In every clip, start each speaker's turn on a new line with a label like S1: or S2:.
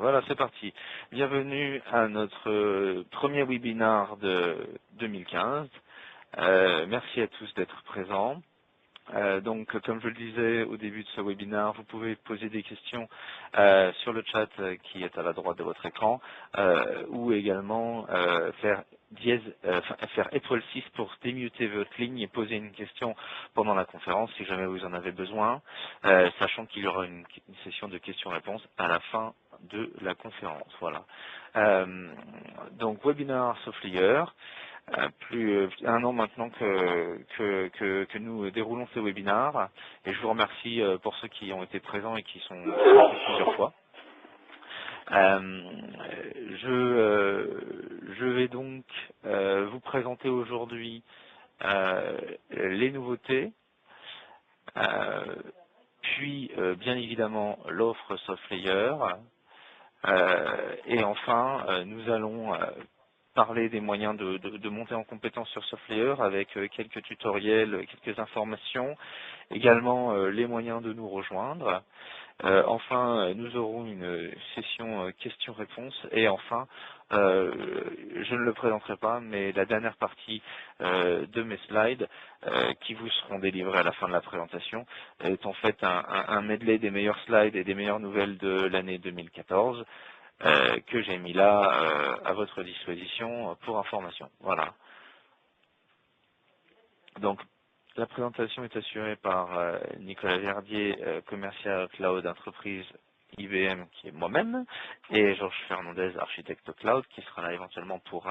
S1: Voilà, c'est parti. Bienvenue à notre premier webinaire de 2015. Merci à tous d'être présents. Donc, comme je le disais au début de ce webinaire, vous pouvez poser des questions sur le chat qui est à la droite de votre écran, ou également faire étoile 6 pour démuter votre ligne et poser une question pendant la conférence si jamais vous en avez besoin, sachant qu'il y aura une session de questions-réponses à la fin de la conférence. Voilà. Donc, webinaire Softlayer. Plus un an maintenant que nous déroulons ce webinaire, et je vous remercie pour ceux qui ont été présents et qui sont venus plusieurs fois. Je vais donc vous présenter aujourd'hui les nouveautés, puis bien évidemment l'offre Softlayer, et enfin nous allons parler des moyens de monter en compétence sur Softlayer avec quelques tutoriels, quelques informations, également les moyens de nous rejoindre. Enfin, nous aurons une session questions-réponses et enfin, je ne le présenterai pas, mais la dernière partie de mes slides qui vous seront délivrés à la fin de la présentation est en fait un medley des meilleurs slides et des meilleures nouvelles de l'année 2014. Que j'ai mis là à votre disposition pour information. Voilà. Donc, la présentation est assurée par Nicolas Verdier, commercial cloud entreprise IBM, qui est moi-même, et Georges Fernandez, architecte cloud, qui sera là éventuellement pour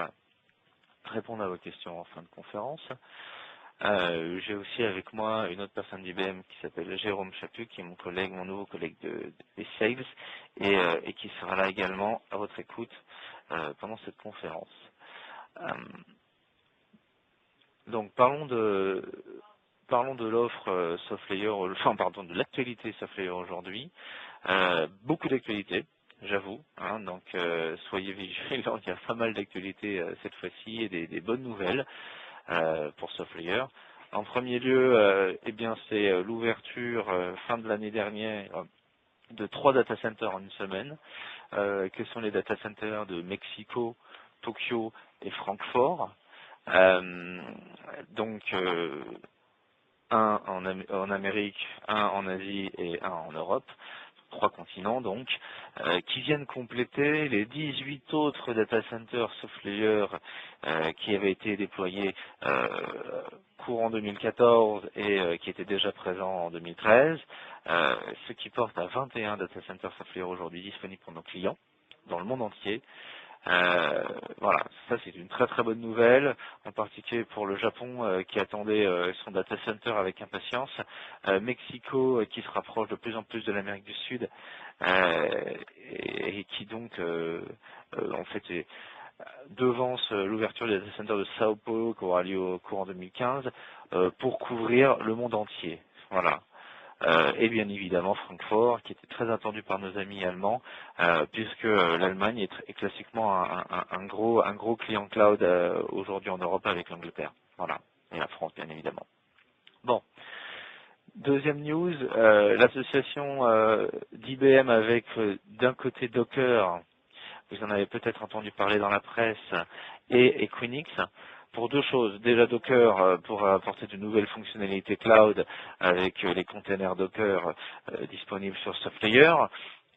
S1: répondre à vos questions en fin de conférence. J'ai aussi avec moi une autre personne d'IBM qui s'appelle Jérôme Chaput, qui est mon nouveau collègue des Sales, et qui sera là également à votre écoute pendant cette conférence. Donc parlons de l'offre Softlayer, enfin pardon, de l'actualité Softlayer aujourd'hui. Beaucoup d'actualités, j'avoue, hein, donc soyez vigilants, il y a pas mal d'actualités cette fois-ci et des bonnes nouvelles pour Softlayer. En premier lieu, eh bien c'est l'ouverture fin de l'année dernière de 3 data centers en une semaine, que sont les data centers de Mexico, Tokyo et Francfort. Donc un en Amérique, un en Asie et un en Europe. 3 continents donc, qui viennent compléter les 18 autres data centers Softlayer qui avaient été déployés courant 2014 et qui étaient déjà présents en 2013, ce qui porte à 21 data centers Softlayer aujourd'hui disponibles pour nos clients dans le monde entier. Voilà, ça c'est une très très bonne nouvelle, en particulier pour le Japon qui attendait son data center avec impatience, Mexico qui se rapproche de plus en plus de l'Amérique du Sud et qui donc en fait devance l'ouverture des data centers de Sao Paulo qui aura lieu au courant 2015 pour couvrir le monde entier. Voilà. Et bien évidemment Francfort, qui était très attendu par nos amis allemands, puisque l'Allemagne est classiquement un gros client cloud aujourd'hui en Europe avec l'Angleterre. Voilà, et la France bien évidemment. Bon, deuxième news, l'association d'IBM avec d'un côté Docker, vous en avez peut-être entendu parler dans la presse, et Equinix, pour 2 choses. Déjà Docker pour apporter de nouvelles fonctionnalités cloud avec les containers Docker disponibles sur Softlayer,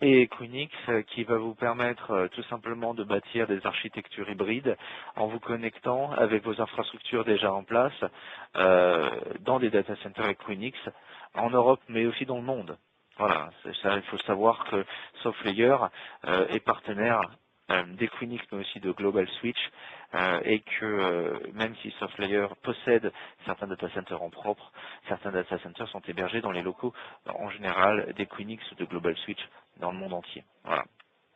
S1: et Equinix qui va vous permettre tout simplement de bâtir des architectures hybrides en vous connectant avec vos infrastructures déjà en place dans des data centers Equinix en Europe mais aussi dans le monde. Voilà, ça, il faut savoir que Softlayer est partenaire d'Equinix mais aussi de Global Switch et que même si Softlayer possède certains data centers en propre, certains data centers sont hébergés dans les locaux en général d'Equinix ou de Global Switch dans le monde entier. Voilà,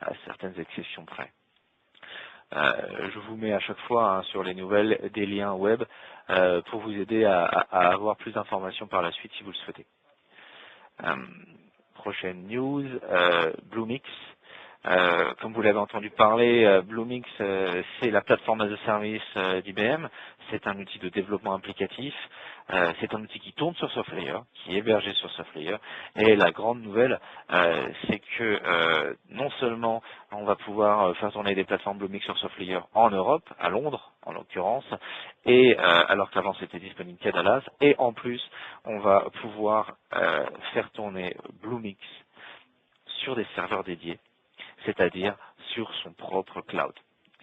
S1: à certaines exceptions près. Je vous mets à chaque fois sur les nouvelles des liens web pour vous aider à avoir plus d'informations par la suite si vous le souhaitez. Prochaine news, Bluemix. Comme vous l'avez entendu parler, Bluemix, c'est la plateforme as a service d'IBM. C'est un outil de développement applicatif. C'est un outil qui tourne sur SoftLayer, qui est hébergé sur SoftLayer. Et la grande nouvelle, c'est que non seulement on va pouvoir faire tourner des plateformes Bluemix sur SoftLayer en Europe, à Londres en l'occurrence, et alors qu'avant c'était disponible qu'à Dallas, et en plus on va pouvoir faire tourner Bluemix sur des serveurs dédiés, c'est-à-dire sur son propre cloud,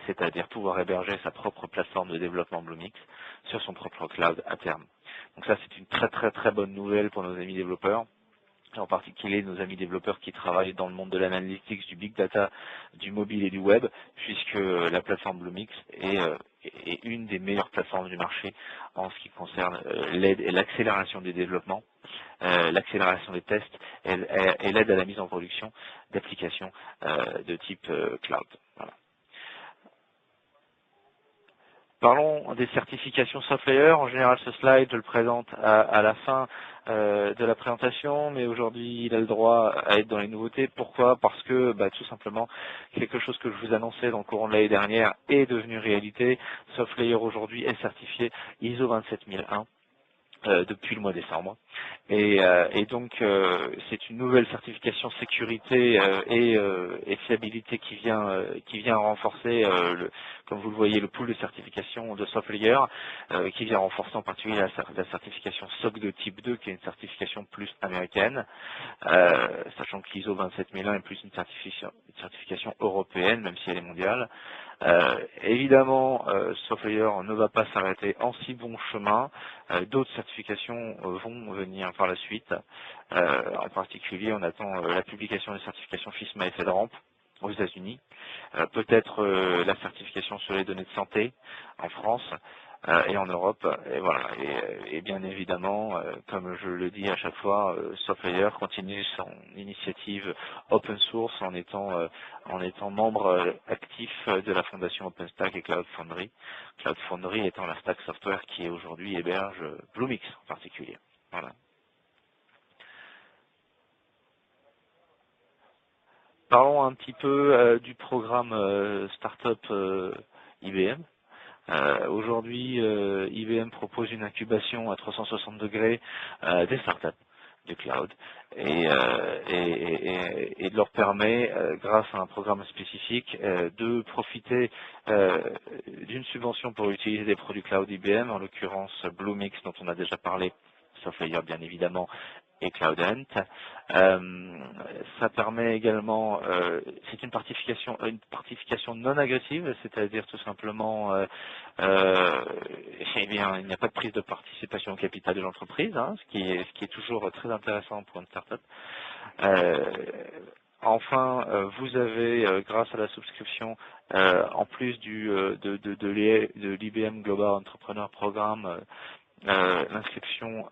S1: c'est-à-dire pouvoir héberger sa propre plateforme de développement Bluemix sur son propre cloud à terme. Donc ça, c'est une très très très bonne nouvelle pour nos amis développeurs, en particulier nos amis développeurs qui travaillent dans le monde de l'analytics, du big data, du mobile et du web, puisque la plateforme Bluemix est une des meilleures plateformes du marché en ce qui concerne l'aide et l'accélération des développements, l'accélération des tests et l'aide à la mise en production d'applications de type cloud. Voilà. Parlons des certifications SoftLayer. En général, ce slide, je le présente à la fin de la présentation, mais aujourd'hui, il a le droit à être dans les nouveautés. Pourquoi? Parce que, tout simplement, quelque chose que je vous annonçais dans le courant de l'année dernière est devenu réalité. SoftLayer aujourd'hui est certifié ISO 27001. Depuis le mois de décembre. Et donc, c'est une nouvelle certification sécurité et fiabilité qui vient renforcer, comme vous le voyez, le pool de certification de SoftLayer, qui vient renforcer en particulier la certification SOC de type 2, qui est une certification plus américaine, sachant que l'ISO 27001 est plus une certification européenne, même si elle est mondiale. Évidemment, SoftLayer ne va pas s'arrêter en si bon chemin. D'autres certifications vont venir par la suite. En particulier, on attend la publication des certifications FISMA et FedRAMP aux États-Unis. Peut-être la certification sur les données de santé en France. Et en Europe, et voilà. Et bien évidemment, comme je le dis à chaque fois, SoftLayer continue son initiative open source en étant membre actif de la fondation OpenStack et Cloud Foundry. Cloud Foundry étant la stack software qui aujourd'hui héberge Bluemix en particulier. Voilà. Parlons un petit peu du programme Startup IBM. Aujourd'hui, IBM propose une incubation à 360 degrés des startups de cloud et leur permet, grâce à un programme spécifique, de profiter d'une subvention pour utiliser des produits cloud IBM, en l'occurrence Bluemix dont on a déjà parlé, SoftLayer bien évidemment, et CloudHunt. Ça permet également, c'est une partification non agressive, c'est-à-dire tout simplement, eh bien, il n'y a pas de prise de participation au capital de l'entreprise, ce qui est toujours très intéressant pour une startup. Enfin, vous avez, grâce à la souscription, en plus de l'IBM Global Entrepreneur Programme, l'inscription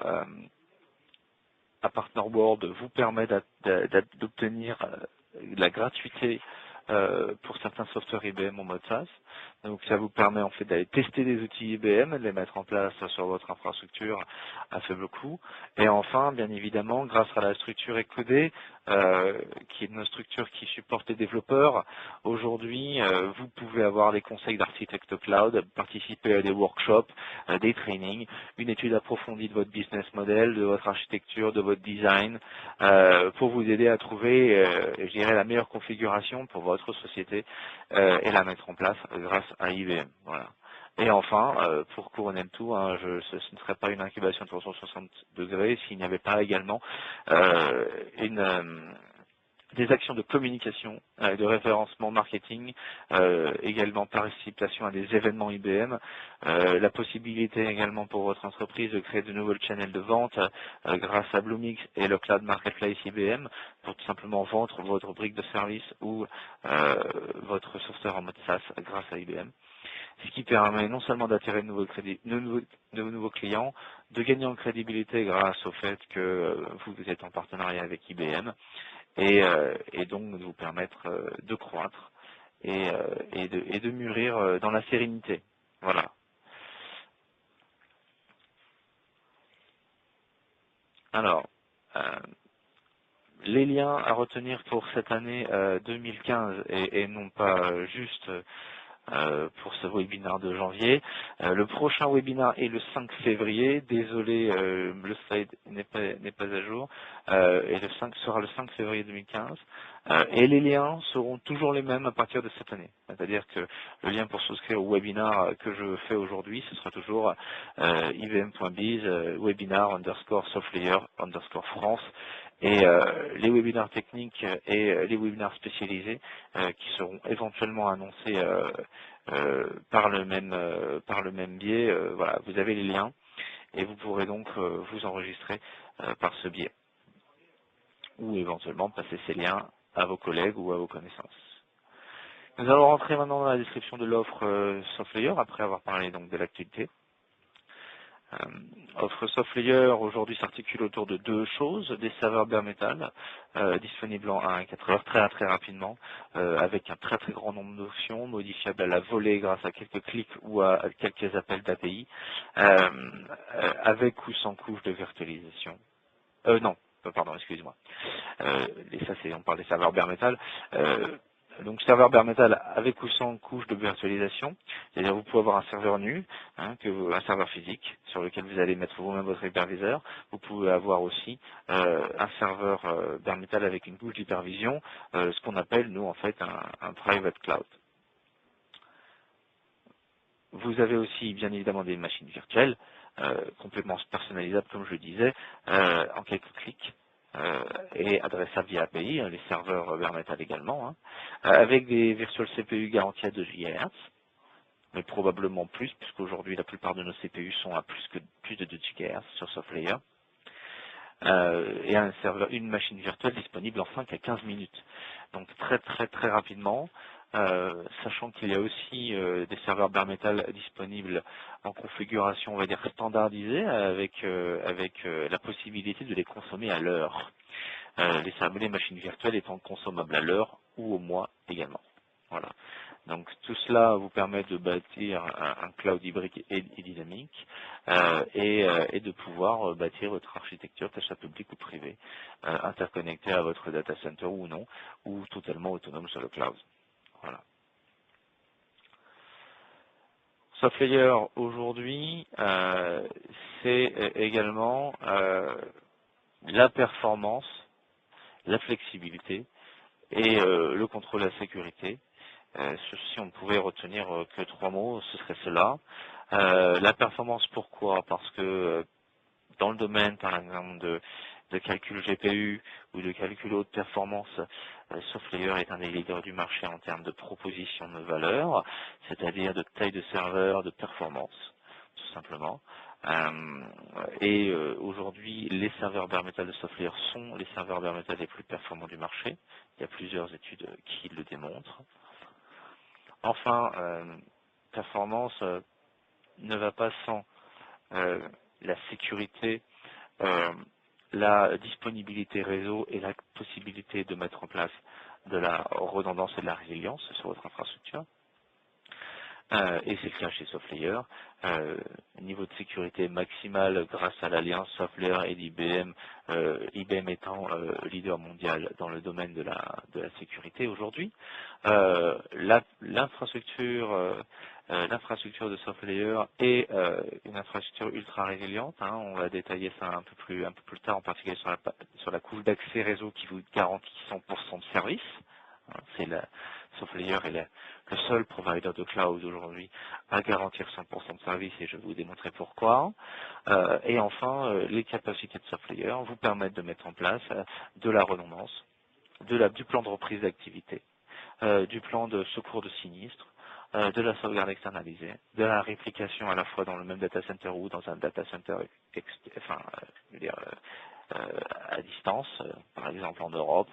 S1: à Partner Board vous permet d'obtenir la gratuité pour certains softwares IBM en mode SaaS. Donc ça vous permet en fait d'aller tester des outils IBM, de les mettre en place sur votre infrastructure à faible coût. Et enfin, bien évidemment, grâce à la structure Ecodé, qui est une structure qui supporte les développeurs, aujourd'hui, vous pouvez avoir des conseils d'architecte cloud, participer à des workshops, des trainings, une étude approfondie de votre business model, de votre architecture, de votre design, pour vous aider à trouver, je dirais, la meilleure configuration pour votre société et la mettre en place grâce à IBM. Voilà. Et enfin, pour couronner le tout, ce ne serait pas une incubation de 360 degrés s'il n'y avait pas également des actions de communication, de référencement marketing, également participation à des événements IBM, la possibilité également pour votre entreprise de créer de nouveaux channels de vente grâce à Bluemix et le Cloud Marketplace IBM pour tout simplement vendre votre brique de service ou votre software en mode SaaS grâce à IBM. Ce qui permet non seulement d'attirer de nouveaux clients, de gagner en crédibilité grâce au fait que vous êtes en partenariat avec IBM, et donc de vous permettre de croître et de mûrir dans la sérénité. Voilà. Alors, Les liens à retenir pour cette année 2015 et non pas juste pour ce webinaire de janvier. Le prochain webinaire est le 5 février. Désolé, le slide n'est pas à jour. Et le 5 sera le 5 février 2015. Et les liens seront toujours les mêmes à partir de cette année. C'est-à-dire que le lien pour souscrire au webinaire que je fais aujourd'hui, ce sera toujours ibm.biz, webinar_softlayer_France. Et les webinaires techniques et les webinaires spécialisés qui seront éventuellement annoncés par le même biais. Voilà, vous avez les liens et vous pourrez donc vous enregistrer par ce biais ou éventuellement passer ces liens à vos collègues ou à vos connaissances. Nous allons rentrer maintenant dans la description de l'offre SoftLayer après avoir parlé donc de l'actualité. Offre SoftLayer aujourd'hui s'articule autour de deux choses, des serveurs bare metal disponibles en 1 à 4 heures très rapidement, avec un très grand nombre d'options, modifiables à la volée grâce à quelques clics ou à quelques appels d'API, avec ou sans couche de virtualisation. Non, pardon, excusez-moi. Ça c'est, on parle des serveurs bare metal. Donc serveur bare metal avec ou sans couche de virtualisation, c'est-à-dire vous pouvez avoir un serveur nu, un serveur physique sur lequel vous allez mettre vous-même votre hyperviseur. Vous pouvez avoir aussi un serveur bare metal avec une couche d'hypervision, ce qu'on appelle nous en fait un private cloud. Vous avez aussi bien évidemment des machines virtuelles, complètement personnalisables comme je le disais, en quelques clics. Et adressables via API, les serveurs bare metal également, avec des virtual CPU garantis à 2 GHz, mais probablement plus, puisqu'aujourd'hui la plupart de nos CPU sont à plus de 2 GHz sur SoftLayer, et une machine virtuelle disponible en 5 à 15 minutes. Donc très rapidement, sachant qu'il y a aussi des serveurs bare metal disponibles en configuration, on va dire, standardisée, avec la possibilité de les consommer à l'heure. Les machines virtuelles étant consommables à l'heure ou au mois également. Voilà. Donc tout cela vous permet de bâtir un cloud hybride et dynamique et de pouvoir bâtir votre architecture, qu'elle soit publique ou privée, interconnectée à votre data center ou non, ou totalement autonome sur le cloud. Voilà. SoftLayer aujourd'hui, c'est également la performance, la flexibilité et le contrôle de la sécurité. Si on ne pouvait retenir que 3 mots, ce serait cela. La performance, pourquoi? Parce que dans le domaine, par exemple, de calcul GPU ou de calcul haute performance, SoftLayer est un des leaders du marché en termes de proposition de valeur, c'est-à-dire de taille de serveur, de performance, tout simplement. Aujourd'hui, les serveurs bare metal de SoftLayer sont les serveurs bare metal les plus performants du marché. Il y a plusieurs études qui le démontrent. Enfin, performance ne va pas sans la sécurité, la disponibilité réseau et la possibilité de mettre en place de la redondance et de la résilience sur votre infrastructure. Et c'est le cas chez SoftLayer. Niveau de sécurité maximal grâce à l'alliance SoftLayer et d'IBM, IBM étant leader mondial dans le domaine de la sécurité aujourd'hui. L'infrastructure de SoftLayer est une infrastructure ultra résiliente. On va détailler ça un peu plus tard, en particulier sur la couche d'accès réseau qui vous garantit 100% de service. SoftLayer est le seul provider de cloud aujourd'hui à garantir 100% de service et je vais vous démontrer pourquoi. Et enfin, les capacités de SoftLayer vous permettent de mettre en place de la redondance, du plan de reprise d'activité, du plan de secours de sinistre, de la sauvegarde externalisée, de la réplication à la fois dans le même data center ou dans un data center à distance, par exemple en Europe,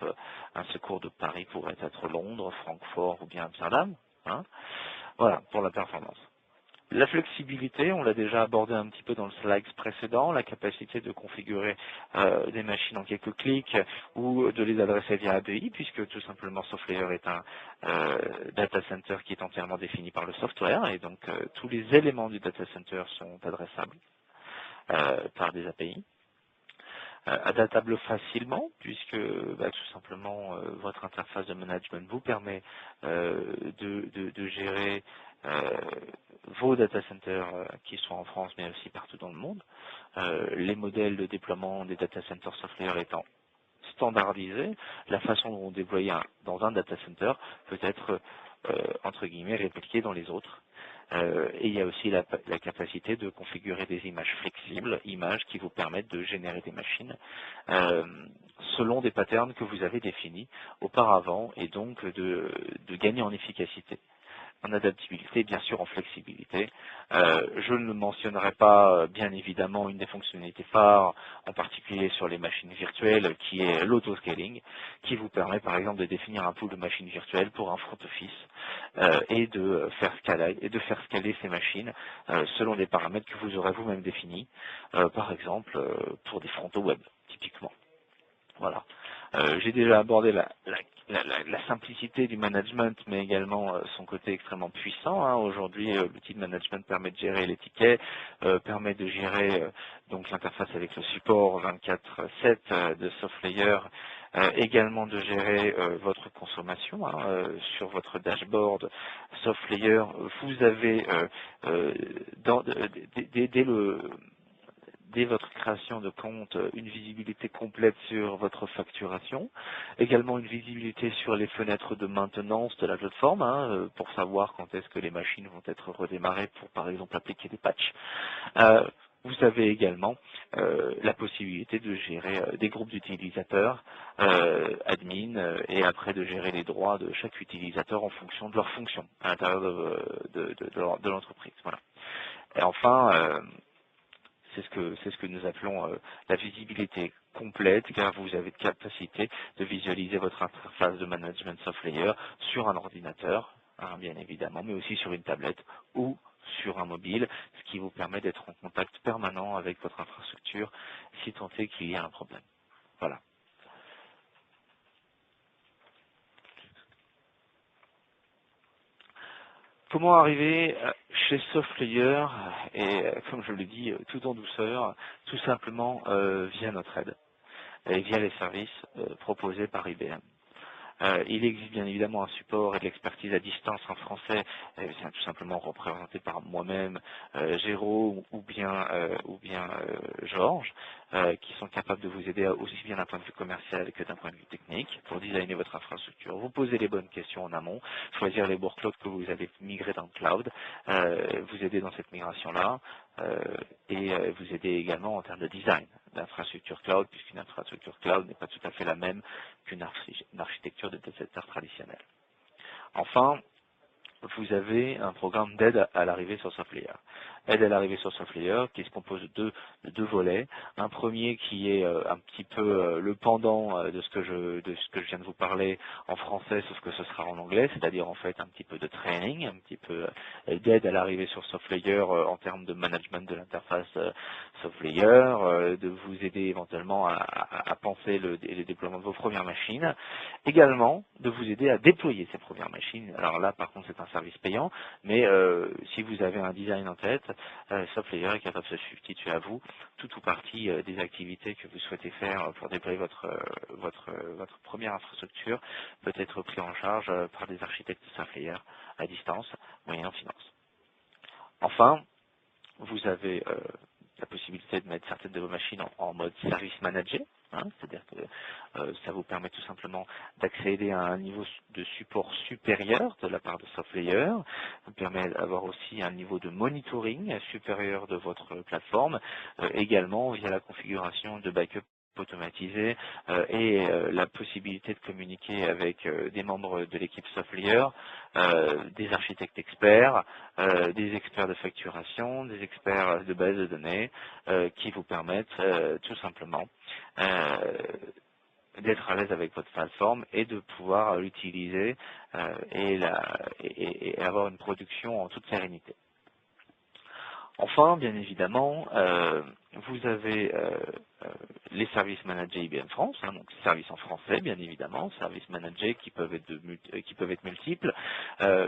S1: un secours de Paris pourrait être Londres, Francfort ou bien Amsterdam. Voilà, pour la performance. La flexibilité, on l'a déjà abordé un petit peu dans le slide précédent, la capacité de configurer des machines en quelques clics ou de les adresser via API, puisque tout simplement SoftLayer est un data center qui est entièrement défini par le software, et donc tous les éléments du data center sont adressables par des API. adaptable facilement, puisque tout simplement votre interface de management vous permet de gérer vos data centers qui sont en France mais aussi partout dans le monde. Les modèles de déploiement des data centers SoftLayer étant standardisés, la façon dont on déploie dans un data center peut être entre guillemets répliquée dans les autres. Et il y a aussi la capacité de configurer des images flexibles, images qui vous permettent de générer des machines selon des patterns que vous avez définis auparavant et donc de gagner en efficacité, en adaptabilité, bien sûr en flexibilité. Je ne mentionnerai pas, bien évidemment, une des fonctionnalités phares, en particulier sur les machines virtuelles, qui est l'autoscaling, qui vous permet par exemple de définir un pool de machines virtuelles pour un front office et de faire scaler ces machines selon des paramètres que vous aurez vous-même définis, par exemple pour des frontaux web, typiquement. Voilà. J'ai déjà abordé la simplicité du management, mais également son côté extrêmement puissant. Aujourd'hui, l'outil de management permet de gérer les tickets, permet de gérer donc l'interface avec le support 24/7 de SoftLayer, également de gérer votre consommation sur votre dashboard SoftLayer. Vous avez dès votre création de compte, une visibilité complète sur votre facturation, également une visibilité sur les fenêtres de maintenance de la plateforme, pour savoir quand est-ce que les machines vont être redémarrées pour, par exemple, appliquer des patchs. Vous avez également la possibilité de gérer des groupes d'utilisateurs, admin, et après de gérer les droits de chaque utilisateur en fonction de leur fonction à l'intérieur de l'entreprise. Voilà. Et enfin, c'est ce que nous appelons la visibilité complète, car vous avez de capacité de visualiser votre interface de management SoftLayer sur un ordinateur, bien évidemment, mais aussi sur une tablette ou sur un mobile, ce qui vous permet d'être en contact permanent avec votre infrastructure si tant est qu'il y a un problème. Voilà. Comment arriver chez SoftLayer, et comme je le dis, tout en douceur, tout simplement via notre aide et via les services proposés par IBM. Il existe bien évidemment un support et de l'expertise à distance en français, c'est tout simplement représenté par moi-même, Jérôme ou bien Georges, qui sont capables de vous aider aussi bien d'un point de vue commercial que d'un point de vue technique pour designer votre infrastructure. Vous posez les bonnes questions en amont, choisir les workloads que vous allez migrer dans le cloud, vous aider dans cette migration-là, et vous aider également en termes de design d'infrastructure cloud, puisqu'une infrastructure cloud n'est pas tout à fait la même qu'une architecture de data center traditionnelle. Enfin, vous avez un programme d'aide à l'arrivée sur SoftLayer. Aide à l'arrivée sur SoftLayer qui se compose de deux volets. Un premier qui est un petit peu le pendant de ce que je viens de vous parler en français, sauf que ce sera en anglais, c'est-à-dire en fait un petit peu de training, un petit peu d'aide à l'arrivée sur SoftLayer en termes de management de l'interface SoftLayer, de vous aider éventuellement à penser le déploiement de vos premières machines, également de vous aider à déployer ces premières machines. Alors là, par contre, c'est un service payant, mais si vous avez un design en tête, SoftLayer est capable de se substituer à vous, tout ou partie des activités que vous souhaitez faire pour déployer votre première infrastructure peut être pris en charge par des architectes SoftLayer à distance, moyennant finance. Enfin, vous avez la possibilité de mettre certaines de vos machines en mode service managé, c'est-à-dire que ça vous permet tout simplement d'accéder à un niveau de support supérieur de la part de SoftLayer, vous permet d'avoir aussi un niveau de monitoring supérieur de votre plateforme, également via la configuration de backup automatisé et la possibilité de communiquer avec des membres de l'équipe SoftLayer, des architectes experts, des experts de facturation, des experts de base de données qui vous permettent tout simplement d'être à l'aise avec votre plateforme et de pouvoir l'utiliser et avoir une production en toute sérénité. Enfin, bien évidemment, vous avez les services managés IBM France, hein, donc services en français bien évidemment, services managés qui peuvent être, multiples,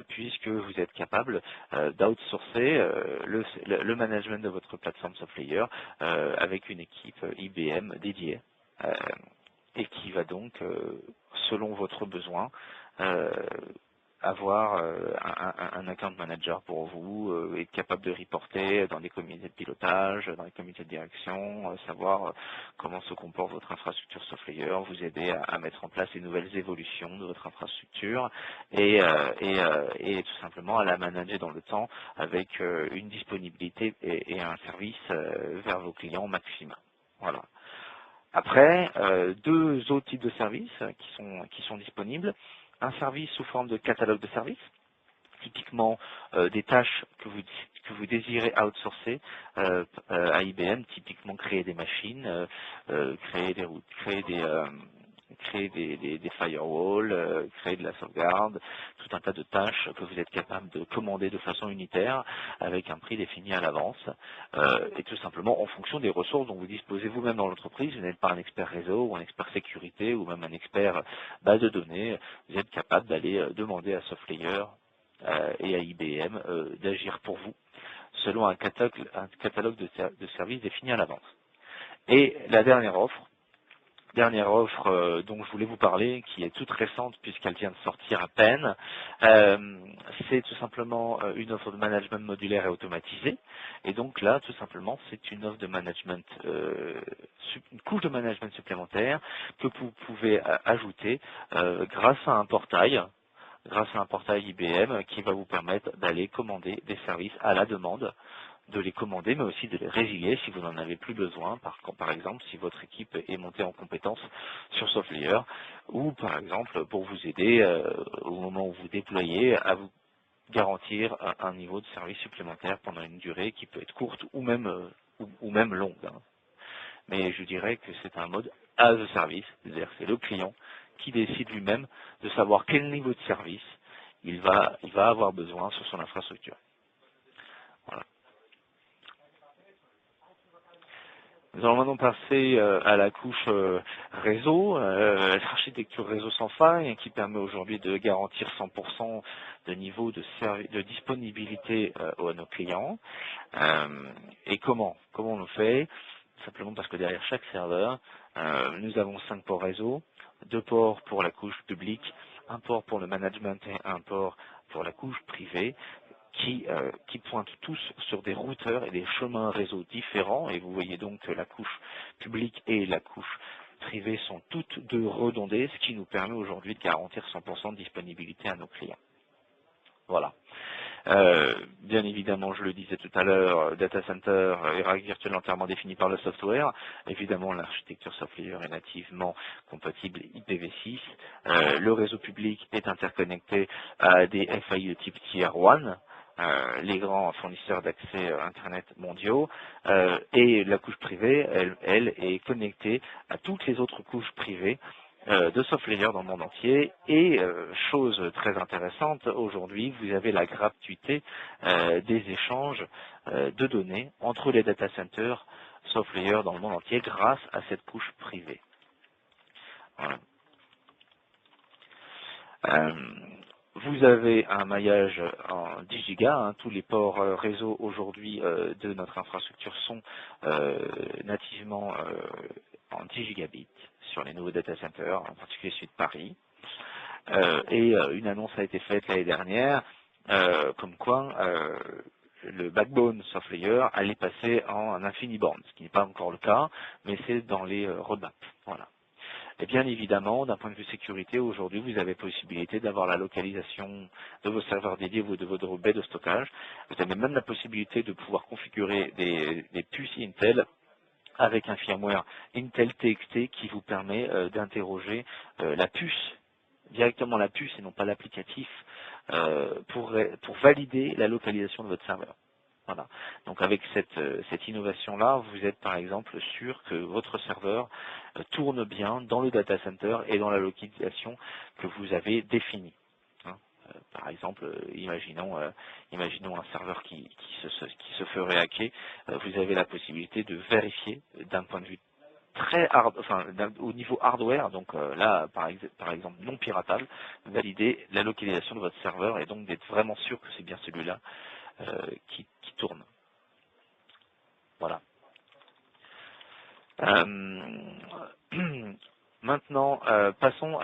S1: puisque vous êtes capable d'outsourcer le management de votre plateforme SoftLayer avec une équipe IBM dédiée et qui va donc, selon votre besoin, avoir un account manager pour vous, être capable de reporter dans des comités de pilotage, dans les comités de direction, savoir comment se comporte votre infrastructure SoftLayer, vous aider à mettre en place les nouvelles évolutions de votre infrastructure et tout simplement à la manager dans le temps avec une disponibilité et un service vers vos clients au maximum. Voilà. Après, deux autres types de services qui sont disponibles. Un service sous forme de catalogue de services, typiquement des tâches que vous désirez outsourcer à IBM, typiquement créer des machines, créer des routes, créer des firewalls, créer de la sauvegarde, tout un tas de tâches que vous êtes capable de commander de façon unitaire avec un prix défini à l'avance et tout simplement en fonction des ressources dont vous disposez vous-même dans l'entreprise. Vous n'êtes pas un expert réseau ou un expert sécurité ou même un expert base de données. Vous êtes capable d'aller demander à SoftLayer et à IBM d'agir pour vous selon un catalogue de services défini à l'avance. Et la dernière offre dont je voulais vous parler, qui est toute récente puisqu'elle vient de sortir à peine, c'est tout simplement une offre de management modulaire et automatisée. Et donc là, tout simplement, c'est une offre de management, une couche de management supplémentaire que vous pouvez ajouter grâce à un portail IBM qui va vous permettre d'aller commander des services à la demande, de les commander, mais aussi de les résilier si vous n'en avez plus besoin, par exemple si votre équipe est montée en compétence sur SoftLayer, ou par exemple pour vous aider au moment où vous déployez à vous garantir un niveau de service supplémentaire pendant une durée qui peut être courte ou même longue. Hein. Mais je dirais que c'est un mode as a service, c'est-à-dire que c'est le client qui décide lui-même de savoir quel niveau de service il va avoir besoin sur son infrastructure. Voilà. Nous allons maintenant passer à la couche réseau, l'architecture réseau sans faille, qui permet aujourd'hui de garantir 100% de niveau de disponibilité à nos clients. Et comment on le fait? Simplement parce que derrière chaque serveur, nous avons 5 ports réseau, 2 ports pour la couche publique, un port pour le management et un port pour la couche privée, qui pointent tous sur des routeurs et des chemins réseau différents. Et vous voyez donc que la couche publique et la couche privée sont toutes deux redondées, ce qui nous permet aujourd'hui de garantir 100% de disponibilité à nos clients. Voilà. Bien évidemment, je le disais tout à l'heure, data center et rack virtuel entièrement défini par le software. Évidemment, l'architecture SoftLayer est nativement compatible IPv6. Le réseau public est interconnecté à des FAI de type Tier 1. Les grands fournisseurs d'accès Internet mondiaux, et la couche privée, elle est connectée à toutes les autres couches privées de SoftLayer dans le monde entier. Et chose très intéressante, aujourd'hui, vous avez la gratuité des échanges de données entre les data centers SoftLayer dans le monde entier grâce à cette couche privée. Voilà. Vous avez un maillage en 10 gigas, hein, tous les ports réseau aujourd'hui de notre infrastructure sont nativement en 10 gigabits sur les nouveaux data centers, en particulier celui de Paris. Et une annonce a été faite l'année dernière, comme quoi le backbone SoftLayer allait passer en InfiniBand, ce qui n'est pas encore le cas, mais c'est dans les roadmaps. Voilà. Et bien évidemment, d'un point de vue sécurité, aujourd'hui, vous avez possibilité d'avoir la localisation de vos serveurs dédiés ou de vos baies de stockage. Vous avez même la possibilité de pouvoir configurer des puces Intel avec un firmware Intel TXT qui vous permet d'interroger la puce, directement la puce et non pas l'applicatif, pour valider la localisation de votre serveur. Voilà. Donc avec cette innovation-là, vous êtes par exemple sûr que votre serveur tourne bien dans le data center et dans la localisation que vous avez définie. Hein. Par exemple, imaginons un serveur qui se ferait hacker, vous avez la possibilité de vérifier d'un point de vue très au niveau hardware, donc là par exemple non piratable, valider la localisation de votre serveur et donc d'être vraiment sûr que c'est bien celui-là qui tourne. Voilà. Maintenant, passons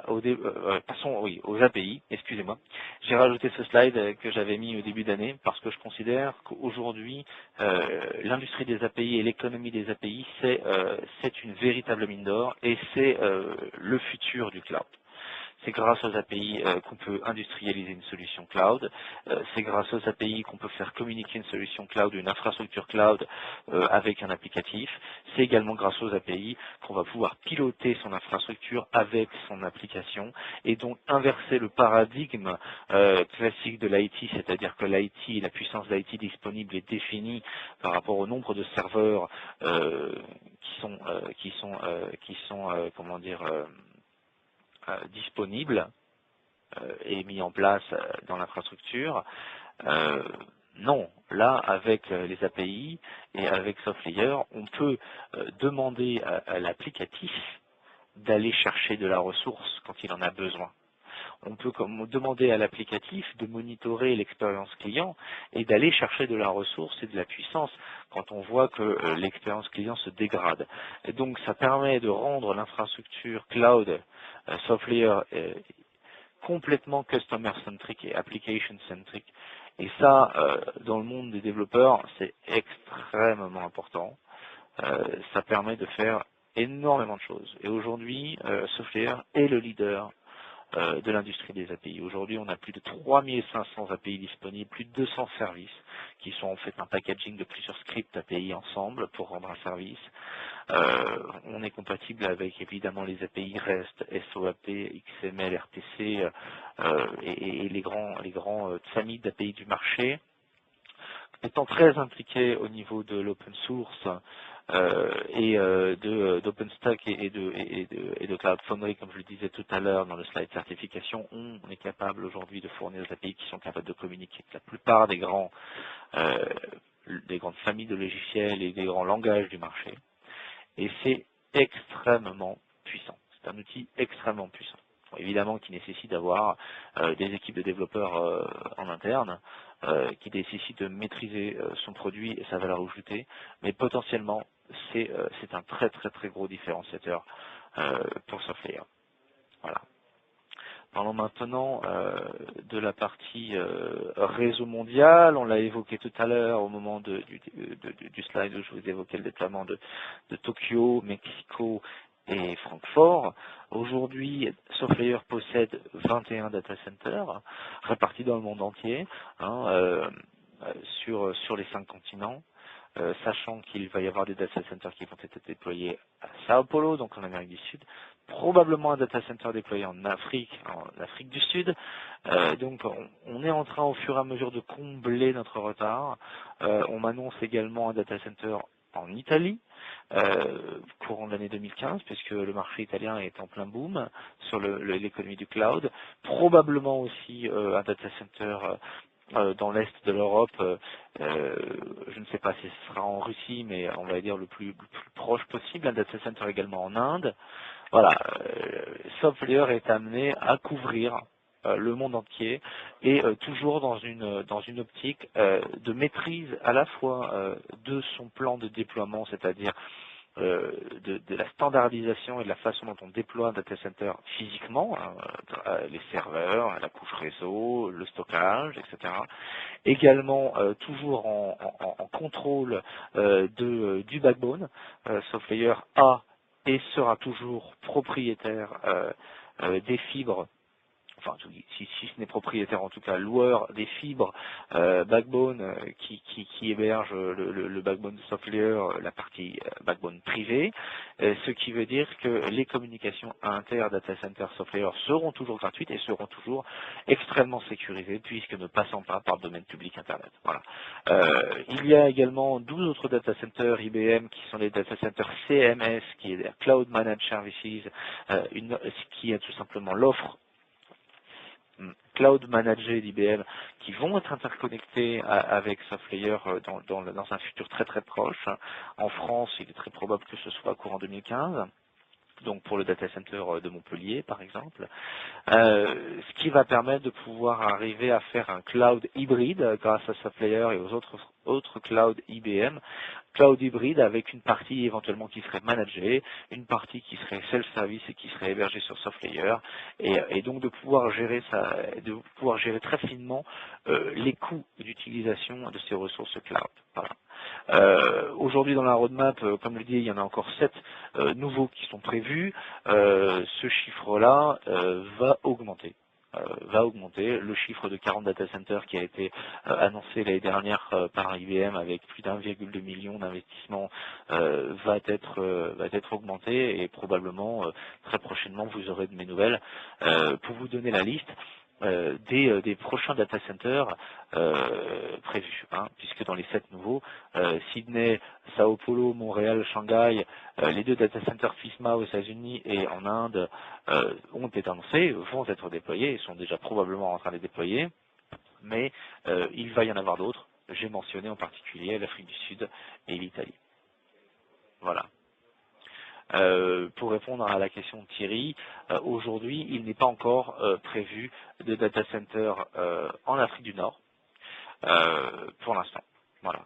S1: aux API, excusez-moi. J'ai rajouté ce slide que j'avais mis au début d'année parce que je considère qu'aujourd'hui, l'industrie des API et l'économie des API, c'est une véritable mine d'or et c'est le futur du cloud. C'est grâce aux API qu'on peut industrialiser une solution cloud. C'est grâce aux API qu'on peut faire communiquer une solution cloud, une infrastructure cloud avec un applicatif. C'est également grâce aux API qu'on va pouvoir piloter son infrastructure avec son application et donc inverser le paradigme classique de l'IT, c'est-à-dire que l'IT, la puissance d'IT disponible est définie par rapport au nombre de serveurs disponibles et mis en place dans l'infrastructure. Non, là, avec les API et avec SoftLayer, on peut demander à l'applicatif d'aller chercher de la ressource quand il en a besoin. On peut demander à l'applicatif de monitorer l'expérience client et d'aller chercher de la ressource et de la puissance quand on voit que l'expérience client se dégrade. Et donc ça permet de rendre l'infrastructure cloud SoftLayer complètement customer-centric et application-centric. Et ça, dans le monde des développeurs, c'est extrêmement important. Ça permet de faire énormément de choses. Et aujourd'hui, SoftLayer est le leader de l'industrie des API. Aujourd'hui, on a plus de 3500 API disponibles, plus de 200 services qui sont en fait un packaging de plusieurs scripts API ensemble pour rendre un service. On est compatible avec évidemment les API REST, SOAP, XML, RTC et les grands familles d'API du marché. Étant très impliqué au niveau de l'open source et d'OpenStack et de Cloud Foundry, comme je le disais tout à l'heure dans le slide certification, on est capable aujourd'hui de fournir des API qui sont capables de communiquer avec la plupart des grandes familles de logiciels et des grands langages du marché. Et c'est extrêmement puissant. C'est un outil extrêmement puissant. Bon, évidemment qui nécessite d'avoir des équipes de développeurs en interne, qui nécessite de maîtriser son produit et sa valeur ajoutée, mais potentiellement c'est un très très très gros différenciateur pour SoftLayer. Voilà. Parlons maintenant de la partie réseau mondial. On l'a évoqué tout à l'heure au moment du slide où je vous évoquais le déploiement de Tokyo, Mexico et Francfort. Aujourd'hui, SoftLayer possède 21 data centers répartis dans le monde entier, sur les 5 continents. Sachant qu'il va y avoir des data centers qui vont être déployés à Sao Paulo, donc en Amérique du Sud, probablement un data center déployé en Afrique du Sud. Donc on est en train au fur et à mesure de combler notre retard. On m'annonce également un data center en Italie, courant de l'année 2015, puisque le marché italien est en plein boom sur l'économie du cloud. Probablement aussi un data center dans l'est de l'Europe, je ne sais pas si ce sera en Russie, mais on va dire le plus proche possible, un data center également en Inde. Voilà, SoftLayer est amené à couvrir le monde entier et toujours dans une optique de maîtrise à la fois de son plan de déploiement, c'est-à-dire de la standardisation et de la façon dont on déploie un data center physiquement, les serveurs, la couche réseau, le stockage, etc. Également, toujours en contrôle du backbone. SoftLayer a et sera toujours propriétaire des fibres, enfin si ce n'est propriétaire en tout cas loueur des fibres backbone qui héberge le backbone de SoftLayer, la partie backbone privée, ce qui veut dire que les communications inter-data center SoftLayer seront toujours gratuites et seront toujours extrêmement sécurisées puisque ne passant pas par le domaine public Internet. Voilà. Il y a également 12 autres data centers IBM qui sont les data centers CMS, qui est Cloud Managed Services, qui est tout simplement l'offre cloud managés d'IBM qui vont être interconnectés avec SoftLayer dans un futur très très proche. En France, il est très probable que ce soit courant 2015. Donc pour le data center de Montpellier par exemple, ce qui va permettre de pouvoir arriver à faire un cloud hybride grâce à SoftLayer et aux autres clouds IBM, cloud hybride avec une partie éventuellement qui serait managée, une partie qui serait self-service et qui serait hébergée sur SoftLayer, et donc de pouvoir gérer très finement les coûts d'utilisation de ces ressources cloud. Voilà. Aujourd'hui dans la roadmap, comme je le dis, il y en a encore 7 nouveaux qui sont prévus. Ce chiffre-là va augmenter. Le chiffre de 40 data centers qui a été annoncé l'année dernière par IBM avec plus d'1,2 million d'investissements va être augmenté et probablement très prochainement vous aurez de mes nouvelles pour vous donner la liste des prochains data centers prévus, puisque dans les 7 nouveaux, Sydney, Sao Paulo, Montréal, Shanghai, les 2 data centers FISMA aux États-Unis et en Inde ont été annoncés, vont être déployés, ils sont déjà probablement en train de les déployer, mais il va y en avoir d'autres. J'ai mentionné en particulier l'Afrique du Sud et l'Italie. Voilà. Pour répondre à la question de Thierry, aujourd'hui, il n'est pas encore prévu de data center en Afrique du Nord, pour l'instant. Voilà.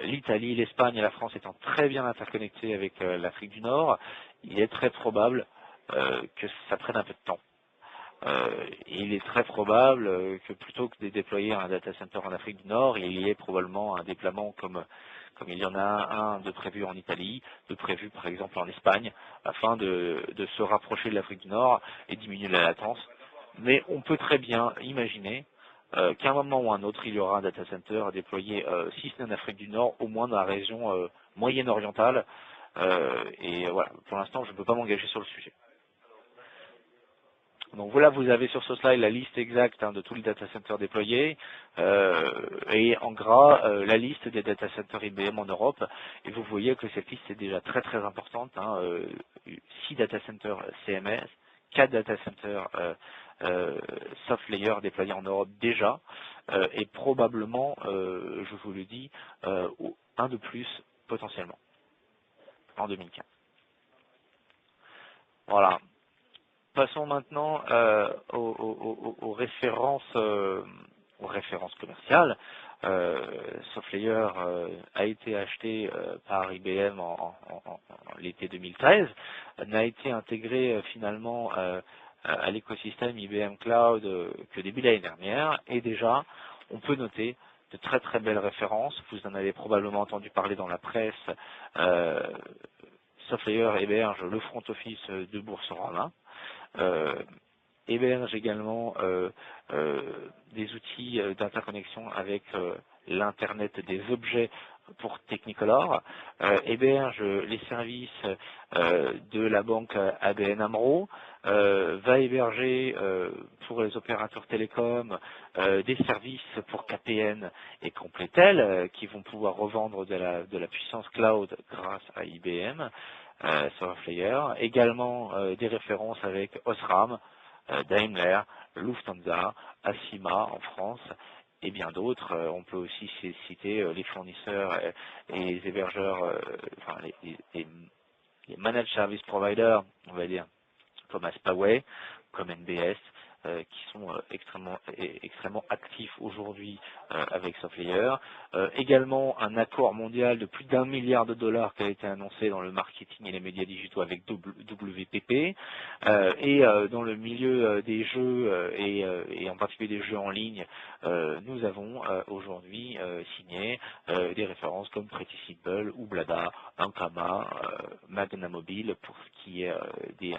S1: L'Italie, l'Espagne et la France étant très bien interconnectés avec l'Afrique du Nord, il est très probable que ça prenne un peu de temps. Il est très probable que plutôt que de déployer un data center en Afrique du Nord, il y ait probablement un déploiement comme il y en a un de prévu en Italie, de prévu par exemple en Espagne, afin de se rapprocher de l'Afrique du Nord et diminuer la latence. Mais on peut très bien imaginer qu'à un moment ou à un autre, il y aura un data center à déployer, si ce n'est en Afrique du Nord, au moins dans la région moyenne orientale. Et voilà, pour l'instant, je ne peux pas m'engager sur le sujet. Donc voilà, vous avez sur ce slide la liste exacte de tous les data centers déployés et en gras la liste des data centers IBM en Europe. Et vous voyez que cette liste est déjà très très importante. 6 data centers CMS, 4 data centers SoftLayer déployés en Europe déjà et probablement, je vous le dis, un de plus potentiellement en 2015. Voilà. Passons maintenant aux références commerciales. SoftLayer a été acheté par IBM en l'été 2013, n'a été intégré finalement à l'écosystème IBM Cloud que début l'année dernière, et déjà on peut noter de très très belles références. Vous en avez probablement entendu parler dans la presse. SoftLayer héberge le front office de Boursorama. Héberge également des outils d'interconnexion avec l'Internet des objets pour Technicolor, héberge les services de la banque ABN AMRO, va héberger pour les opérateurs télécoms des services pour KPN et Completel qui vont pouvoir revendre de la puissance cloud grâce à IBM. SoftLayer, également des références avec Osram, Daimler, Lufthansa, Acima en France et bien d'autres. On peut aussi citer les fournisseurs et les hébergeurs, enfin les managed service providers, on va dire, comme Aspaway, comme NBS, qui sont extrêmement actifs aujourd'hui avec SoftLayer. Également un accord mondial de plus d'1 milliard de dollars qui a été annoncé dans le marketing et les médias digitaux avec WPP. Et dans le milieu des jeux et en particulier des jeux en ligne, nous avons aujourd'hui signé des références comme Pretty Simple, Ublada, Ankama, Magna Mobile pour ce qui est des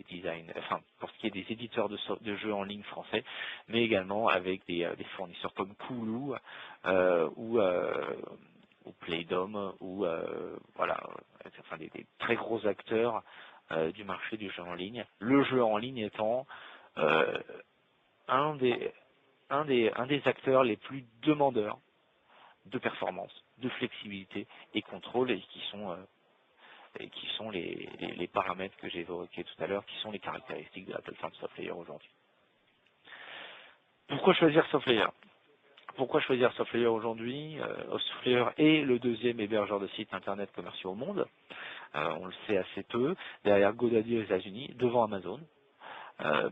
S1: design, enfin pour ce qui est des éditeurs de jeux en ligne français, mais également avec des fournisseurs comme Kulu ou Playdom ou voilà, enfin des très gros acteurs du marché du jeu en ligne. Le jeu en ligne étant un des acteurs les plus demandeurs de performance, de flexibilité et contrôle et qui sont les paramètres que j'ai évoqués tout à l'heure, qui sont les caractéristiques de la plateforme SoftLayer aujourd'hui. Pourquoi choisir SoftLayer? Pourquoi choisir SoftLayer aujourd'hui? SoftLayer est le deuxième hébergeur de sites internet commerciaux au monde. On le sait assez peu. Derrière GoDaddy aux États-Unis, devant Amazon.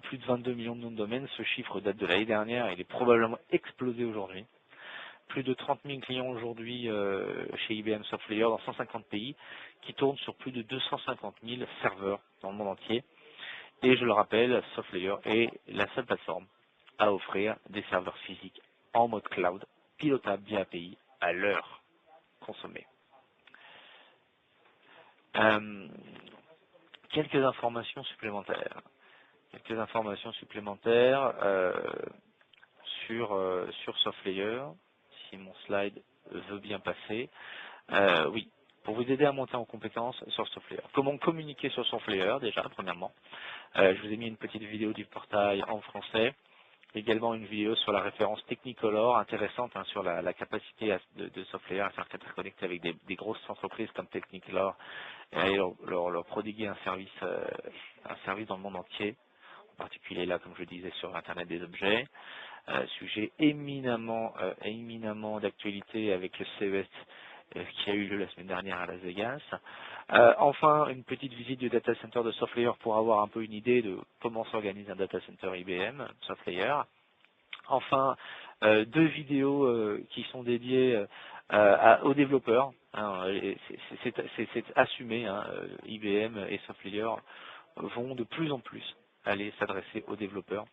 S1: Plus de 22 millions de noms de domaines. Ce chiffre date de l'année dernière. Il est probablement explosé aujourd'hui. Plus de 30 000 clients aujourd'hui chez IBM SoftLayer dans 150 pays, qui tournent sur plus de 250 000 serveurs dans le monde entier. Et je le rappelle, SoftLayer est la seule plateforme à offrir des serveurs physiques en mode cloud, pilotables via API à l'heure consommée. Quelques informations supplémentaires. Sur SoftLayer, si mon slide veut bien passer. Oui, pour vous aider à monter en compétence sur SoftLayer. Comment communiquer sur SoftLayer déjà, premièrement. Je vous ai mis une petite vidéo du portail en français. Également une vidéo sur la référence Technicolor, intéressante sur la capacité de SoftLayer à faire interconnecter avec des grosses entreprises comme Technicolor et leur prodiguer un service dans le monde entier, en particulier là, comme je disais, sur Internet des objets. Sujet éminemment d'actualité avec le CES qui a eu lieu la semaine dernière à Las Vegas. Enfin, une petite visite du data center de SoftLayer pour avoir un peu une idée de comment s'organise un data center IBM SoftLayer. Enfin, deux vidéos qui sont dédiées aux développeurs. C'est assumé, IBM et SoftLayer vont de plus en plus aller s'adresser aux développeurs.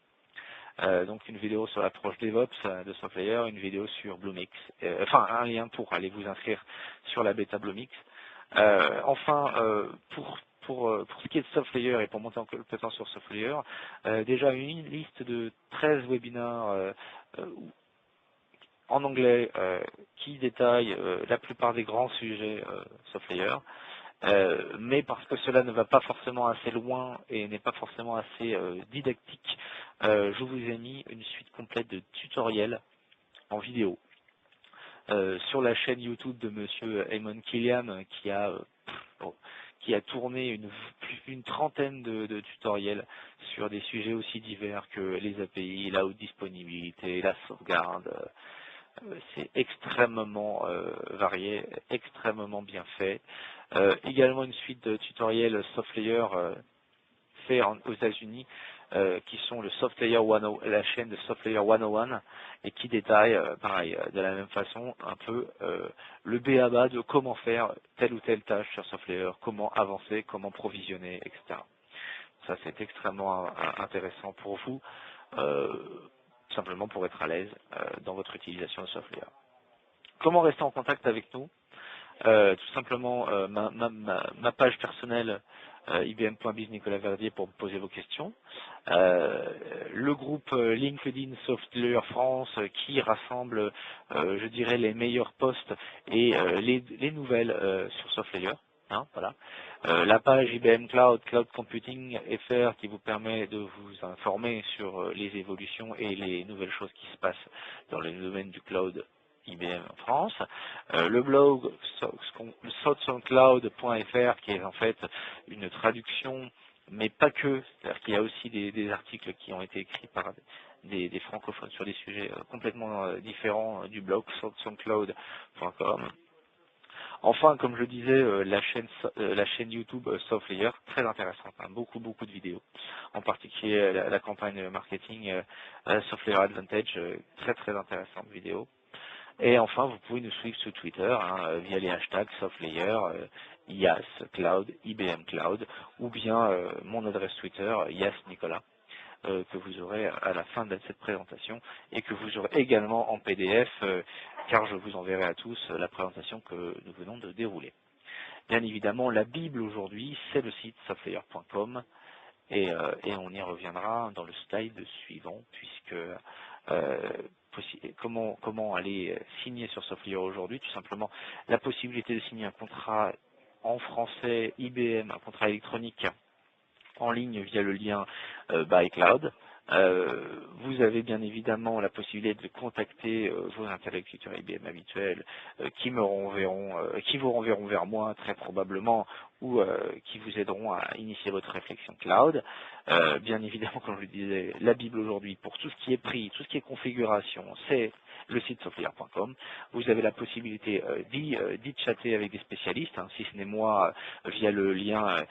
S1: Donc une vidéo sur l'approche DevOps de SoftLayer, une vidéo sur Bluemix, un lien pour aller vous inscrire sur la bêta Bluemix. Pour ce qui est de SoftLayer et pour monter en compétence sur SoftLayer, déjà une liste de 13 webinaires en anglais qui détaillent la plupart des grands sujets SoftLayer. Mais parce que cela ne va pas forcément assez loin et n'est pas forcément assez didactique, je vous ai mis une suite complète de tutoriels en vidéo sur la chaîne YouTube de Monsieur Eamon Killiam qui a tourné une trentaine de tutoriels sur des sujets aussi divers que les API, la haute disponibilité, la sauvegarde. C'est extrêmement varié, extrêmement bien fait. Également une suite de tutoriels SoftLayer faits aux États-Unis qui sont le SoftLayer 101, la chaîne de SoftLayer 101 et qui détaille, pareil, de la même façon, un peu le b.a.-ba de comment faire telle ou telle tâche sur SoftLayer, comment avancer, comment provisionner, etc. Ça, c'est extrêmement intéressant pour vous, simplement pour être à l'aise dans votre utilisation de SoftLayer. Comment rester en contact avec nous? Tout simplement ma page personnelle ibm.biz Nicolas Verdier pour me poser vos questions. Le groupe LinkedIn SoftLayer France qui rassemble, je dirais, les meilleurs posts et les nouvelles sur SoftLayer. Voilà. La page IBM Cloud, Cloud Computing FR qui vous permet de vous informer sur les évolutions et les nouvelles choses qui se passent dans le domaine du cloud IBM en France, le blog soundcloud.fr qui est en fait une traduction, mais pas que, c'est-à-dire qu'il y a aussi des articles qui ont été écrits par des francophones sur des sujets complètement différents du blog soundcloud.com. Enfin, comme je disais, la chaîne YouTube SoftLayer, très intéressante, beaucoup de vidéos. En particulier la campagne marketing SoftLayer Advantage, très intéressante vidéo. Et enfin, vous pouvez nous suivre sur Twitter via les hashtags SoftLayer, IAS Cloud, IBM Cloud, ou bien mon adresse Twitter, IAS Nicolas, que vous aurez à la fin de cette présentation et que vous aurez également en PDF, car je vous enverrai à tous la présentation que nous venons de dérouler. Bien évidemment, la Bible aujourd'hui, c'est le site softlayer.com et on y reviendra dans le slide suivant, puisque comment aller signer sur SoftLayer aujourd'hui? Tout simplement la possibilité de signer un contrat en français IBM, un contrat électronique en ligne via le lien Buy Cloud. Vous avez bien évidemment la possibilité de contacter vos interlocuteurs IBM habituels qui vous renverront vers moi très probablement ou qui vous aideront à initier votre réflexion cloud. Bien évidemment, comme je le disais, la Bible aujourd'hui, pour tout ce qui est prix, tout ce qui est configuration, c'est le site softlayer.com. Vous avez la possibilité d'y chatter avec des spécialistes, hein, si ce n'est moi, via le lien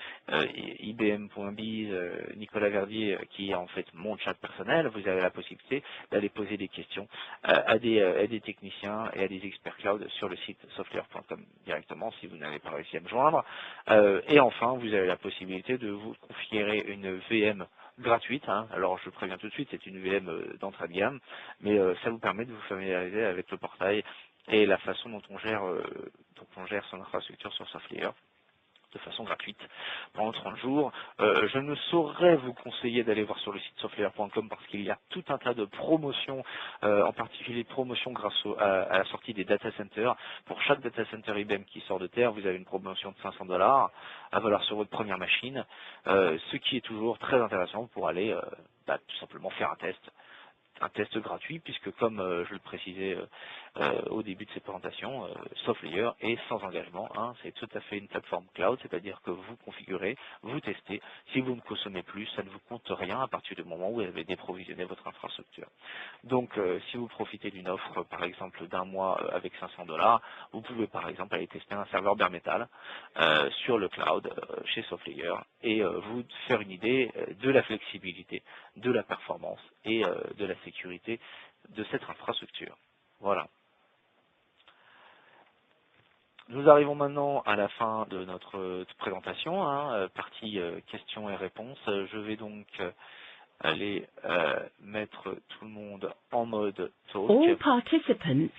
S1: ibm.biz, Nicolas Verdier, qui est en fait mon chat personnel. Vous avez la possibilité d'aller poser des questions à des techniciens et à des experts cloud sur le site softlayer.com directement si vous n'avez pas réussi à me joindre. Et enfin, vous avez la possibilité de vous configurer une VM gratuite, hein. Alors je préviens tout de suite, c'est une VM d'entrée de gamme, mais ça vous permet de vous familiariser avec le portail et la façon dont on gère son infrastructure sur Softlayer de façon gratuite pendant 30 jours. Je ne saurais vous conseiller d'aller voir sur le site softlayer.com parce qu'il y a tout un tas de promotions, en particulier de promotions grâce à la sortie des data centers. Pour chaque data center IBM qui sort de terre, vous avez une promotion de $500 à valoir sur votre première machine, ce qui est toujours très intéressant pour aller tout simplement faire un test gratuit, puisque comme je le précisais au début de cette présentation, Softlayer est sans engagement, hein, c'est tout à fait une plateforme cloud, c'est-à-dire que vous configurez, vous testez, si vous ne consommez plus, ça ne vous coûte rien à partir du moment où vous avez déprovisionné votre infrastructure. Donc si vous profitez d'une offre par exemple d'un mois avec $500, vous pouvez par exemple aller tester un serveur bare metal sur le cloud chez Softlayer et vous faire une idée de la flexibilité, de la performance et de la sécurité de cette infrastructure. Voilà. Nous arrivons maintenant à la fin de notre présentation, hein, partie questions et réponses. Je vais donc aller mettre tout le monde en mode talk.
S2: All participants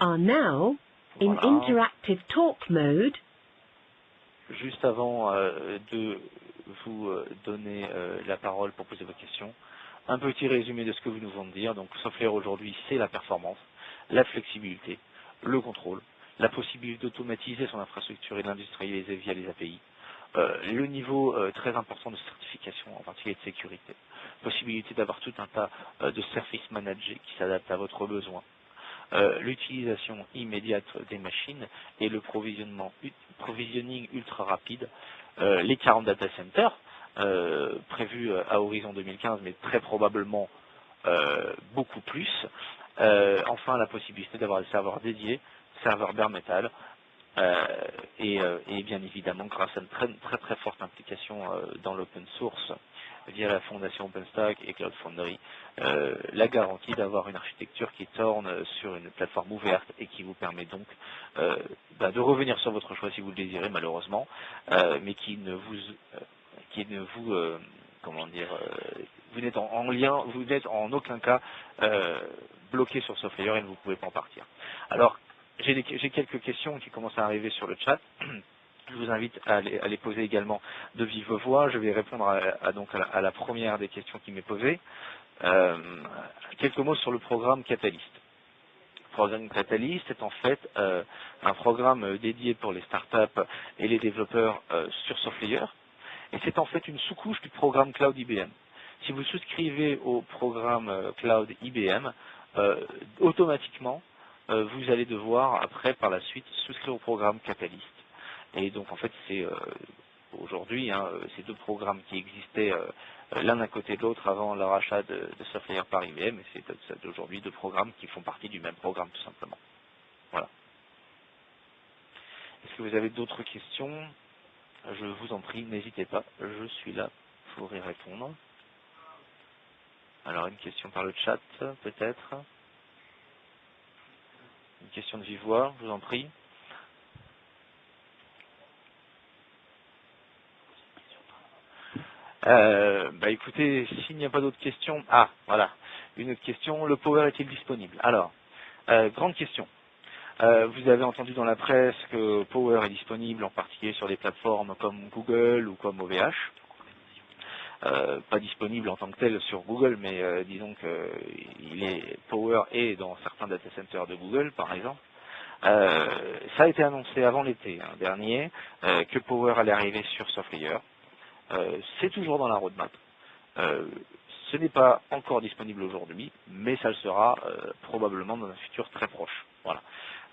S2: are now in
S1: Voilà.
S2: interactive talk mode.
S1: Juste avant de vous donner la parole pour poser vos questions, un petit résumé de ce que vous nous venez de dire. Donc Softlayer aujourd'hui, c'est la performance, la flexibilité, le contrôle, la possibilité d'automatiser son infrastructure et de l'industrialiser via les API, le niveau très important de certification, en particulier de sécurité, possibilité d'avoir tout un tas de services managés qui s'adaptent à votre besoin, l'utilisation immédiate des machines et le provisioning ultra rapide, les 40 data centers prévus à horizon 2015, mais très probablement beaucoup plus. Enfin, la possibilité d'avoir des serveurs dédiés, serveurs bare metal, et bien évidemment, grâce à une très forte implication dans l'open source via la fondation OpenStack et Cloud Foundry, la garantie d'avoir une architecture qui tourne sur une plateforme ouverte et qui vous permet donc de revenir sur votre choix si vous le désirez malheureusement, mais qui ne vous vous n'êtes vous n'êtes en aucun cas bloqué sur Softlayer et ne vous pouvez pas en partir. Alors, j'ai quelques questions qui commencent à arriver sur le chat. Je vous invite à les poser également de vive voix. Je vais répondre à la première des questions qui m'est posée. Quelques mots sur le programme Catalyst. Le programme Catalyst est en fait un programme dédié pour les startups et les développeurs sur Softlayer. Et c'est en fait une sous-couche du programme Cloud IBM. Si vous souscrivez au programme Cloud IBM, automatiquement, vous allez devoir, après, par la suite, souscrire au programme Catalyst. Et donc, en fait, c'est aujourd'hui ces deux programmes qui existaient l'un à côté de l'autre avant le rachat de Softlayer par IBM, et c'est aujourd'hui deux programmes qui font partie du même programme, tout simplement. Voilà. Est-ce que vous avez d'autres questions? Je vous en prie, n'hésitez pas, je suis là pour y répondre. Alors, une question par le chat, peut-être. Une question de vive voix, je vous en prie. Écoutez, s'il n'y a pas d'autres questions... Ah, voilà, une autre question. Le Power est-il disponible? Alors, grande question. Vous avez entendu dans la presse que Power est disponible en particulier sur des plateformes comme Google ou comme OVH. Pas disponible en tant que tel sur Google, mais disons que Power est dans certains data centers de Google, par exemple. Ça a été annoncé avant l'été dernier que Power allait arriver sur Softlayer. C'est toujours dans la roadmap. Ce n'est pas encore disponible aujourd'hui, mais ça le sera probablement dans un futur très proche. Voilà.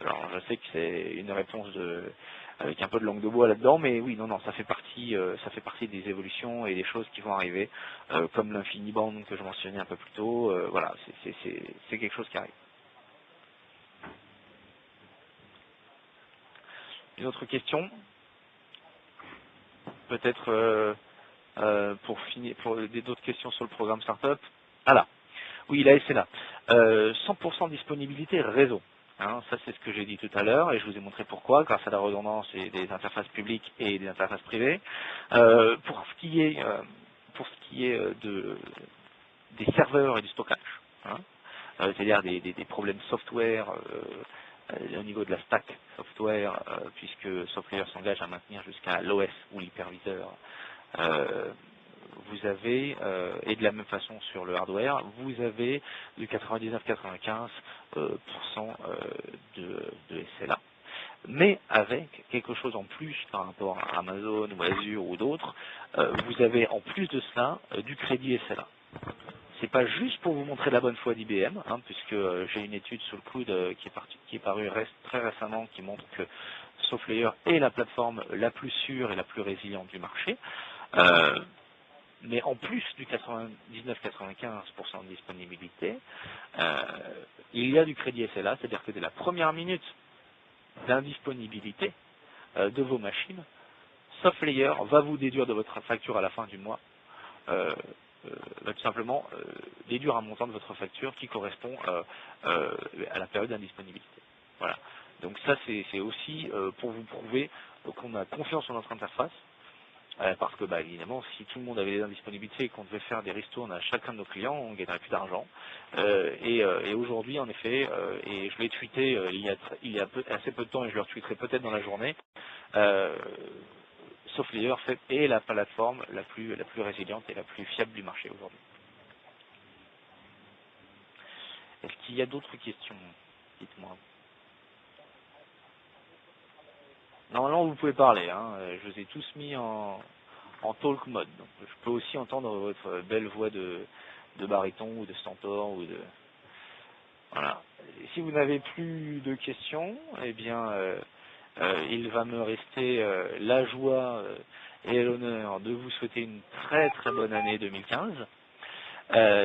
S1: Alors je sais que c'est une réponse avec un peu de langue de bois là-dedans, mais oui, non, ça fait partie des évolutions et des choses qui vont arriver, comme l'InfiniBand que je mentionnais un peu plus tôt. Voilà, c'est quelque chose qui arrive. Une autre question, peut-être pour finir, pour d'autres questions sur le programme Startup. Ah là, oui, la SLA. 100% disponibilité réseau. Hein, ça c'est ce que j'ai dit tout à l'heure et je vous ai montré pourquoi, grâce à la redondance et des interfaces publiques et des interfaces privées. Pour ce qui est des serveurs et du stockage, hein, c'est-à-dire des problèmes software au niveau de la stack software, puisque Softlayer s'engage à maintenir jusqu'à l'OS ou l'hyperviseur. Vous avez, et de la même façon sur le hardware, vous avez du 99-95% de SLA. Mais avec quelque chose en plus par rapport à Amazon ou Azure ou d'autres, vous avez en plus de cela du crédit SLA. C'est pas juste pour vous montrer la bonne foi d'IBM, hein, puisque j'ai une étude sous le coude qui est parue très récemment qui montre que Softlayer est la plateforme la plus sûre et la plus résiliente du marché. Mais en plus du 99-95% de disponibilité, il y a du crédit SLA, c'est-à-dire que dès la première minute d'indisponibilité de vos machines, Softlayer va vous déduire de votre facture à la fin du mois, va tout simplement déduire un montant de votre facture qui correspond à la période d'indisponibilité. Voilà. Donc ça, c'est aussi pour vous prouver qu'on a confiance en notre interface. Parce que, évidemment, si tout le monde avait des indisponibilités et qu'on devait faire des ristournes à chacun de nos clients, on ne gagnerait plus d'argent. Et aujourd'hui, en effet, et je l'ai tweeté il y a assez peu de temps, et je le retweeterai peut-être dans la journée, Softlayer est la plateforme la plus résiliente et la plus fiable du marché aujourd'hui. Est-ce qu'il y a d'autres questions? Dites-moi. Normalement, vous pouvez parler. Hein. Je vous ai tous mis en talk mode. Donc, je peux aussi entendre votre belle voix de baryton ou de stentor ou de... Voilà. Et si vous n'avez plus de questions, eh bien, il va me rester la joie et l'honneur de vous souhaiter une très très bonne année 2015.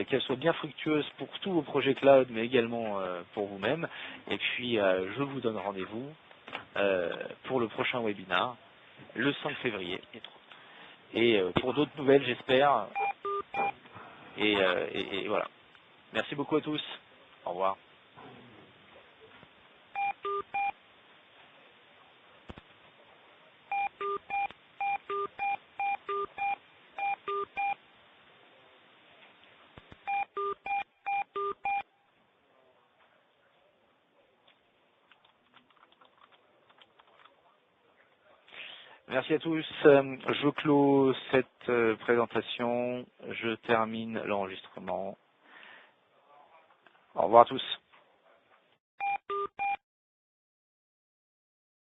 S1: Qu'elle soit bien fructueuse pour tous vos projets cloud, mais également pour vous-même. Et puis, je vous donne rendez-vous pour le prochain webinar, le 5 février. Et pour d'autres nouvelles, j'espère. Et voilà. Merci beaucoup à tous. Au revoir. Merci à tous. Je clôt cette présentation. Je termine l'enregistrement. Au revoir à tous.